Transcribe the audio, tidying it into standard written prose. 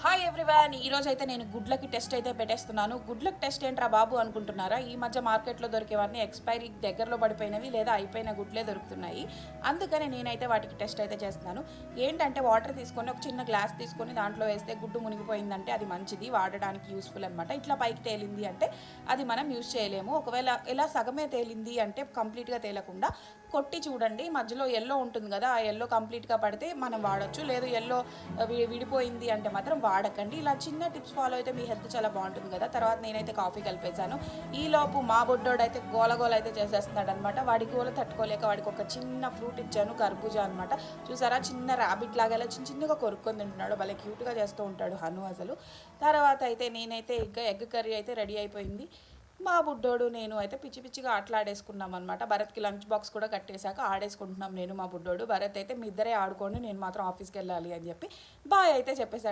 Hi everyone, ఈరోజు అయితే నేను గుడ్లకి టెస్ట్ అయితే పెట్టేస్తున్నాను. గుడ్లకి టెస్ట్ ఏంట్రా బాబు అనుకుంటున్నారా? ఈ మధ్య మార్కెట్లో దొరికేవన్నీ ఎక్స్పైరీ దగ్గరలో పడిపోయినవి లేదా అయిపోయిన గుడ్లే దొరుకుతున్నాయి. అందుకని నేనైతే వాటికి టెస్ట్ అయితే చేస్తున్నాను. ఏంటంటే వాటర్ తీసుకొని ఒక చిన్న గ్లాస్ తీసుకొని దాంట్లో వేస్తే గుడ్డు మునిగిపోయిందంటే అది మంచిది, వాడడానికి యూస్ఫుల్ అనమాట. ఇట్లా పైకి తేలింది అంటే అది మనం యూస్ చేయలేము. ఒకవేళ ఇలా సగమే తేలింది అంటే కంప్లీట్గా తేలకుండా కొట్టి చూడండి. మధ్యలో ఎల్లో ఉంటుంది కదా, ఆ ఎల్లో కంప్లీట్గా పడితే మనం వాడచ్చు. లేదు ఎల్లో విడిపోయింది అంటే మాత్రం వాడకండి. ఇలా చిన్న టిప్స్ ఫాలో అయితే మీ హెల్త్ చాలా బాగుంటుంది కదా. తర్వాత నేనైతే కాఫీ కలిపేశాను. ఈలోపు మా బొడ్డోడు అయితే గోలగోల అయితే చేసేస్తున్నాడు అనమాట. వాడి గోల తట్టుకోలేక వాడికి ఒక చిన్న ఫ్రూట్ ఇచ్చాను, కర్బూజా అనమాట. చూసారా, చిన్న ర్యాబిట్ లాగా చిన్న చిన్నగా కొరుక్కొని తింటున్నాడు. భలే క్యూట్గా చేస్తూ ఉంటాడు హను అసలు. తర్వాత అయితే నేనైతే ఎగ్ కర్రీ అయితే రెడీ అయిపోయింది. మా బుడ్డోడు నేను అయితే పిచ్చి పిచ్చిగా ఆటలాడేసుకున్నాం అనమాట. భరత్కి లంచ్ బాక్స్ కూడా కట్టేశాక ఆడేసుకుంటున్నాం నేను మా బుడ్డోడు. భరత్ అయితే మీ ఇద్దరే ఆడుకోండి, నేను మాత్రం ఆఫీస్కి వెళ్ళాలి అని చెప్పి బాయ్ అయితే చెప్పేశాడు.